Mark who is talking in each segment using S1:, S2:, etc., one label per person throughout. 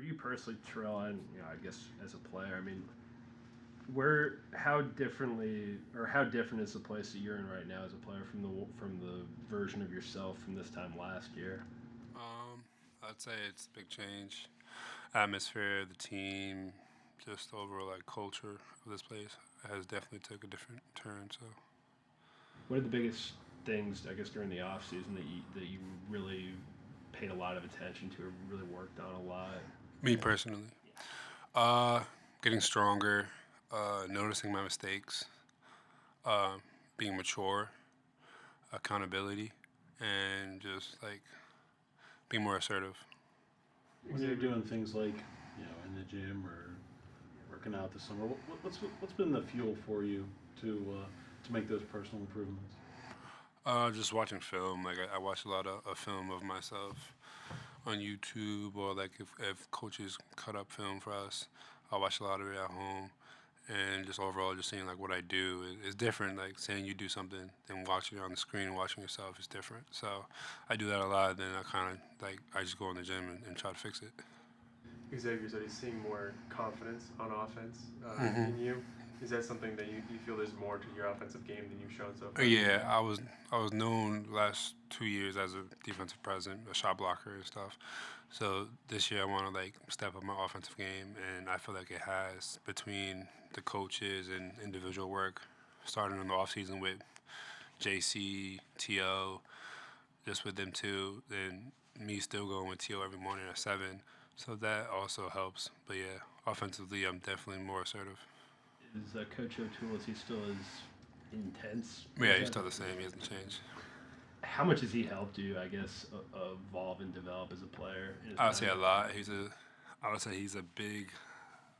S1: you personally, Terrell, and I guess as a player, I mean, how different is the place that you're in right now as a player from the version of yourself from this time last year?
S2: Um, I'd say it's a big change. Atmosphere, the team, just the overall like culture of this place has definitely took a different turn. So
S1: What are the biggest things, I guess, during the off season that you really paid a lot of attention to or really worked on a lot?
S2: me personally, uh, getting stronger, noticing my mistakes, uh, being mature, accountability, and just like being more assertive.
S3: When you're doing things like in the gym or working out this summer, what's been the fuel for you to make those personal improvements?
S2: Just watching film. Like I watch a lot of film of myself on YouTube, or like if coaches cut up film for us, I watch a lot of it at home. And just overall, just seeing like what I do is different. Like saying you do something and watching it on the screen and watching yourself is different. So I do that a lot. Then I kind of like I just go in the gym and try to fix it.
S4: Xavier said he's seeing more confidence on offense
S2: Hmm.
S4: in you. Is that something that you feel there's more to your offensive game than you've shown so far?
S2: Yeah, I was known last 2 years as a defensive present, a shot blocker and stuff. So this year I want to like step up my offensive game, and I feel like it has between the coaches and individual work, starting in the off season with JC, To, just with them two, and me still going with To every morning at 7. So that also helps. But yeah, offensively I'm definitely more assertive.
S1: Is Coach O'Toole, is he still as intense?
S2: Yeah,
S1: Was
S2: he's
S1: that
S2: still the same. He hasn't changed.
S1: how much has he helped you? I guess evolve and develop as a player in his
S2: I would say
S1: time
S2: a
S1: there.
S2: lot. I would say he's one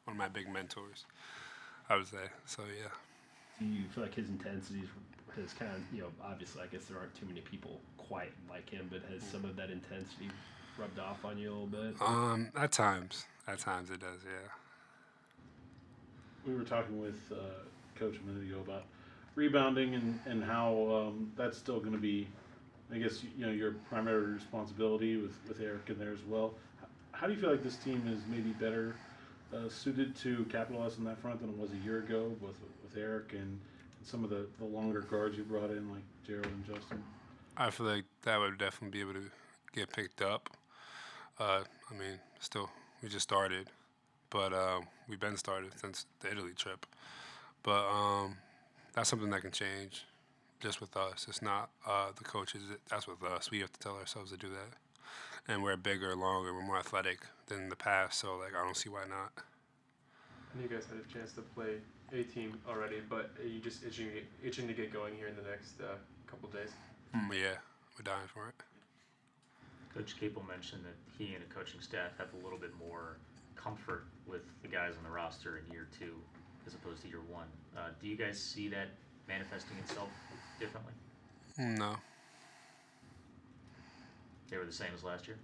S2: of my big mentors. I would say so. Yeah.
S1: Do you feel like his intensity has kind of obviously I guess there aren't too many people quite like him, but has some of that intensity rubbed off on you a little bit?
S2: At times it does. Yeah.
S3: We were talking with Coach a minute ago about rebounding and how that's still going to be, I guess, your primary responsibility with Eric in there as well. How do you feel like this team is maybe better suited to capitalize on that front than it was a year ago with Eric and some of the longer guards you brought in like Gerald and Justin?
S2: I feel like that would definitely be able to get picked up. I mean, still we just started, but we've been started since the Italy trip. But that's something that can change just with us. It's not the coaches. That's with us. We have to tell ourselves to do that. And we're bigger, longer, we're more athletic than the past. So like, I don't see why not.
S4: I know you guys had a chance to play a team already, but are you just itching to get going here in the next couple days?
S2: Yeah, we're dying for it.
S5: Coach Capel mentioned that he and the coaching staff have a little bit more comfort with the guys on the roster in year two as opposed to year one. Do you guys see that manifesting itself differently?
S2: No.
S5: They were the same as last year.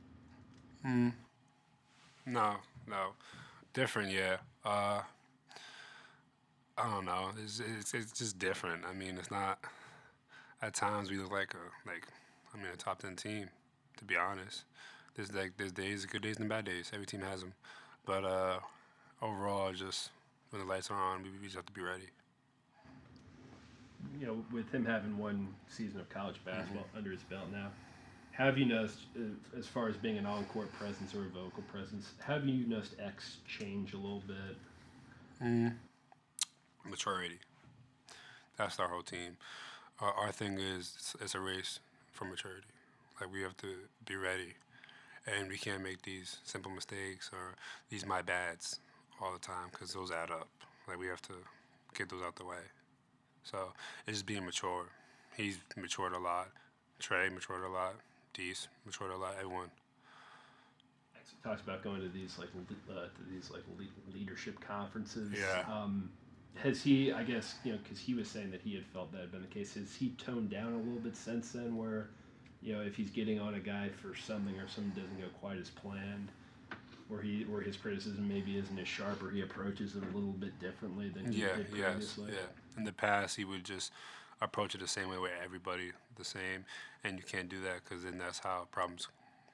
S2: Mm, no, no. Different, yeah. I don't know. It's just different. I mean, it's not. At times we look like a top 10 team. To be honest, there's days, good days and bad days. Every team has them, but overall, just when the lights are on, we just have to be ready.
S1: With him having one season of college basketball
S2: Hmm.
S1: under his belt now, how have you noticed, as far as being an on-court presence or a vocal presence, how have you noticed X change a little bit?
S2: Mm, maturity. That's our whole team. Our thing is it's a race for maturity. Like we have to be ready, and we can't make these simple mistakes or these my bads all the time because those add up. Like we have to get those out the way. So it's just being mature. He's matured a lot. Trey matured a lot. Dees matured a lot. Everyone.
S1: X talks about going to these leadership conferences.
S2: Yeah.
S1: Has he? I guess because he was saying that he had felt that had been the case. Has he toned down a little bit since then? Where if he's getting on a guy for something or something doesn't go quite as planned, where his criticism maybe isn't as sharp, or he approaches it a little bit differently than he
S2: Yeah.
S1: did
S2: Yes.
S1: previously.
S2: Yeah. In the past, he would just approach it the same way with everybody the same, and you can't do that because then that's how problems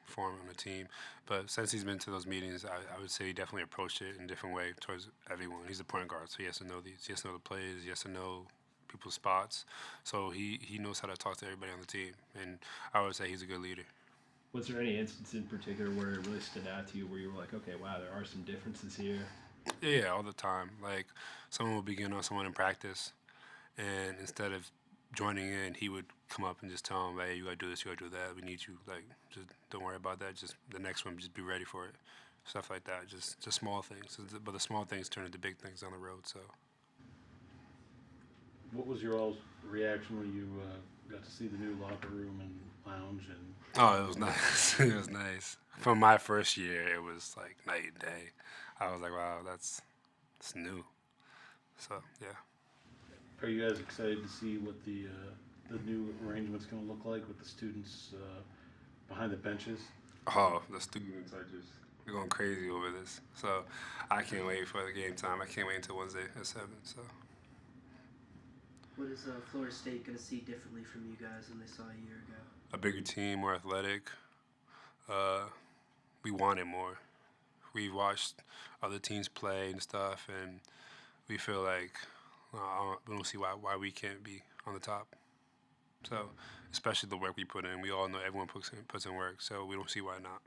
S2: for him on the team. But since he's been to those meetings, I would say he definitely approached it in a different way towards everyone. He's a point guard, so he has to know these. He has to know the plays. He has to know people's spots. So he knows how to talk to everybody on the team, and I would say he's a good leader.
S1: Was there any instance in particular where it really stood out to you, where you were like, okay, wow, there are some differences here?
S2: Yeah, all the time. Like someone will begin on someone in practice, and instead of joining in, he would come up and just tell him, "Hey, you gotta do this, you gotta do that. We need you. Like, just don't worry about that. Just the next one, just be ready for it." Stuff like that. Just small things. But the small things turn into big things on the road. So
S3: What was your all's reaction when you got to see the new locker room and lounge? And
S2: oh, it was nice. It was nice. From my first year, it was like night and day. I was like, wow, that's new. So yeah.
S3: are you guys excited to see what the new arrangement's going to look like with the students behind the benches?
S2: Oh, the students are just going crazy over this. So I can't wait for the game time. I can't wait until Wednesday at 7. So
S6: What is Florida State going to see differently from you guys than they saw a year ago?
S2: a bigger team, more athletic. We want it more. We've watched other teams play and stuff, and we feel like we don't see why we can't be on the top. So, especially the work we put in. We all know everyone puts in work, so we don't see why not.